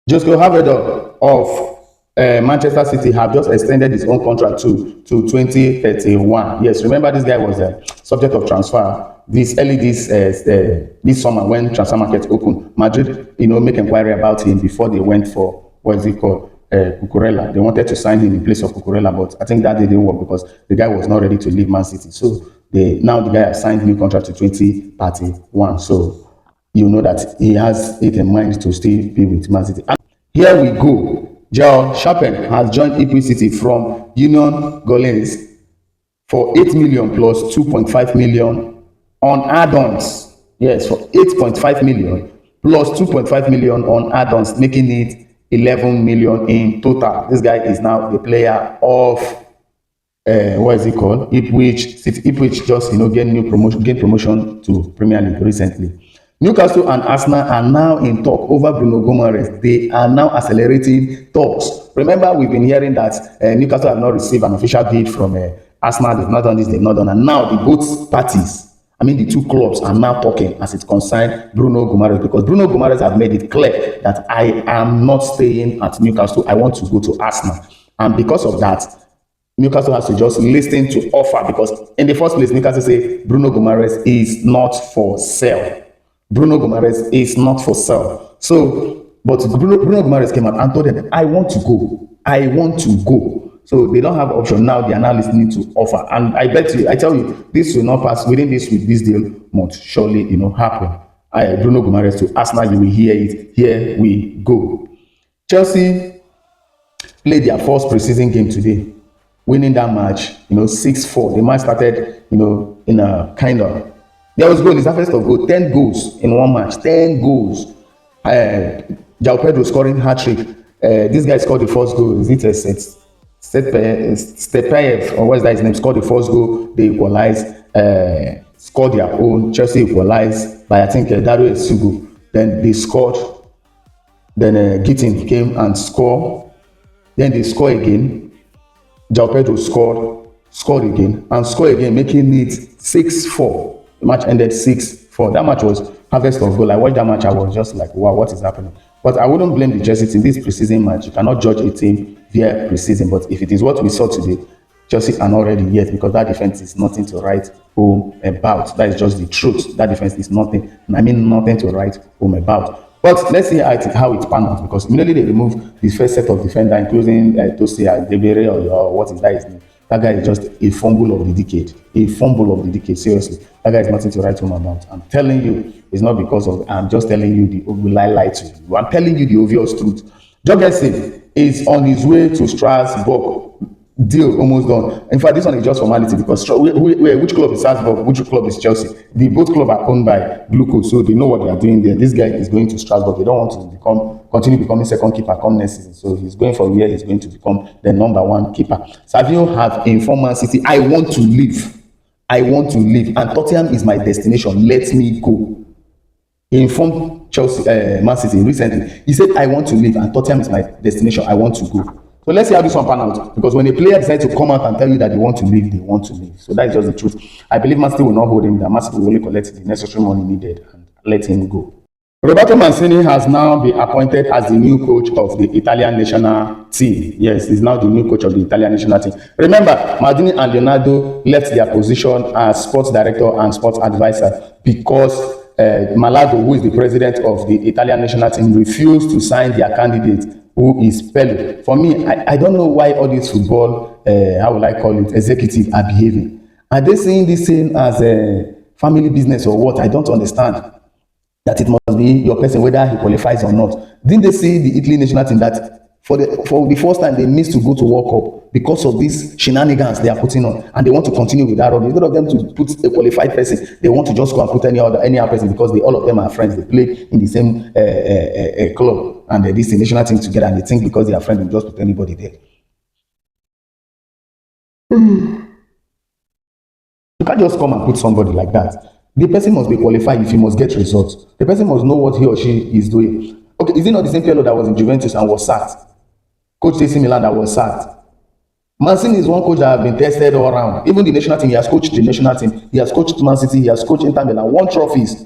Josko Havedo of Manchester City have just extended his own contract to 2031. Yes, remember this guy was a subject of transfer this summer when transfer market opened. Madrid, make inquiry about him before they went for what is it called, Cucurella. They wanted to sign him in place of Cucurella, but I think that didn't work because the guy was not ready to leave Man City. So now the guy has signed new contract to 2031. So you know that he has it in mind to still be with Man City. And here we go. Joel Shapen has joined Ipswich City from Union Gollins for 8 million plus 2.5 million on add-ons. Yes, for 8.5 million plus 2.5 million on add-ons, making it 11 million in total. This guy is now a player of what is it called? Ipswich City. Ipswich just gained promotion to Premier League recently. Newcastle and Arsenal are now in talk over Bruno Guimaraes. They are now accelerating talks. Remember, we've been hearing that Newcastle have not received an official bid from Arsenal. They've not done this, they've not done. And now the both parties, the two clubs, are now talking as it concerns Bruno Guimaraes, because Bruno Guimaraes have made it clear that I am not staying at Newcastle. I want to go to Arsenal. And because of that, Newcastle has to just listen to offer, because in the first place, Newcastle say Bruno Guimaraes is not for sale. Bruno Guimaraes is not for sale. So, but Bruno Guimaraes came out and told them, I want to go. I want to go. So they don't have option now. They are now listening to offer. And I tell you, this will not pass within this week. This deal must surely, happen. Bruno Guimaraes to Arsenal, you will hear it. Here we go. Chelsea played their first preseason game today, winning that match, 6-4. The match started, in a kind of, there was goal. It's the first of goal. 10 goals in one match. 10 goals. João Pedro scoring hat-trick. This guy scored the first goal. Is it Stepaev, or what's that his name? Scored the first goal. They equalized. Scored their own. Chelsea equalized by, I think, Dario Esugo. Then they scored. Then Gittin came and scored. Then they scored again. João Pedro scored again, and scored again, making it 6-4. The match ended 6-4. That match was harvest of goal. I watched that match. I was just like, wow, what is happening? But I wouldn't blame the Chelsea team. This preseason match, you cannot judge a team via preseason. But if it is what we saw today, Chelsea are not ready yet, because that defense is nothing to write home about. That is just the truth. That defense is nothing. Nothing to write home about. But let's see how it panned out, because immediately they removed the first set of defender, including Tosia Debere, or what is that his name? That guy is just a fumble of the decade. A fumble of the decade, seriously. That guy is nothing to write home about. I'm telling you, it's not because of, I'm just telling you the lie to you. I'm telling you the obvious truth. Jorgensen is on his way to Strasbourg. Deal almost done. In fact, this one is just formality, because which club is Strasbourg, which club is Chelsea? The both clubs are owned by Glucose, so they know what they are doing there. This guy is going to Strasbourg. They don't want to continue becoming second keeper come next season. So he's going for where he's going to become the number one keeper. Savio have informed Man City, I want to leave. I want to leave, and Tottenham is my destination. Let me go. He informed Man City recently. He said, I want to leave, and Tottenham is my destination. I want to go. So let's see how this one pan out. Because when a player decides to come out and tell you that they want to leave, they want to leave. So that is just the truth. I believe Man City will not hold him down. Man City will only collect the necessary money needed and let him go. Roberto Mancini has now been appointed as the new coach of the Italian national team. Yes, he's now the new coach of the Italian national team. Remember, Maldini and Leonardo left their position as sports director and sports advisor because Malago, who is the president of the Italian national team, refused to sign their candidate, who is Pelé. For me, I don't know why all these football, how will I call it, executives are behaving. Are they seeing this thing as a family business or what? I don't understand. That it must be your person, whether he qualifies or not. Didn't they see the Italy national team that for the first time they missed to go to World Cup because of these shenanigans they are putting on, and they want to continue with that? Instead of them to put a qualified person, they want to just go and put any other person, because all of them are friends. They play in the same club, and this national team together, and they think because they are friends, they just put anybody there. You can't just come and put somebody like that. The person must be qualified if he must get results. The person must know what he or she is doing. Okay, is it not the same fellow that was in Juventus and was sacked? Coach AC Milan that was sacked. Mancini is one coach that has been tested all around. Even the national team, he has coached the national team. He has coached Man City. He has coached Inter Milan, won trophies.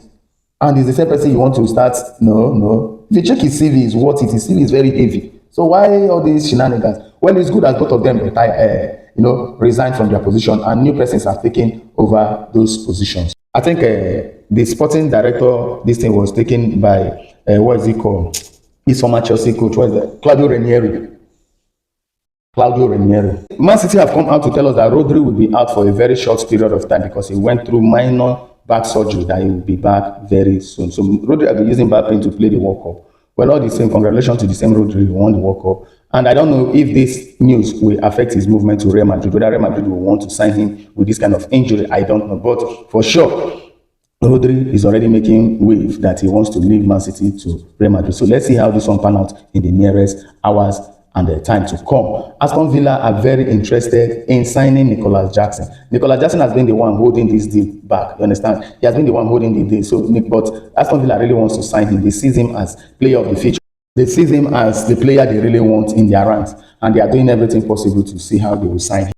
And it's the same person you want to start? No. If you check his CV, is what it is. His CV is very heavy. So why all these shenanigans? Well, it's good as both of them retire, resign from their position and new persons are taking over those positions. I think the sporting director, this thing was taken by what is it called? His former Chelsea coach, what is that? Claudio Ranieri. Claudio Ranieri. Man City have come out to tell us that Rodri will be out for a very short period of time because he went through minor back surgery, that he will be back very soon. So Rodri will be using back pain to play the World Cup. Well, all the same, congratulations to the same Rodri who won the World Cup. And I don't know if this news will affect his movement to Real Madrid, whether Real Madrid will want to sign him with this kind of injury, I don't know. But for sure, Rodri is already making wave that he wants to leave Man City to Real Madrid. So let's see how this one pan out in the nearest hours and the time to come. Aston Villa are very interested in signing Nicolas Jackson. Nicolas Jackson has been the one holding this deal back. You understand? He has been the one holding the deal. So, but Aston Villa really wants to sign him. They see him as player of the future. They see him as the player they really want in their ranks, and they are doing everything possible to see how they will sign him.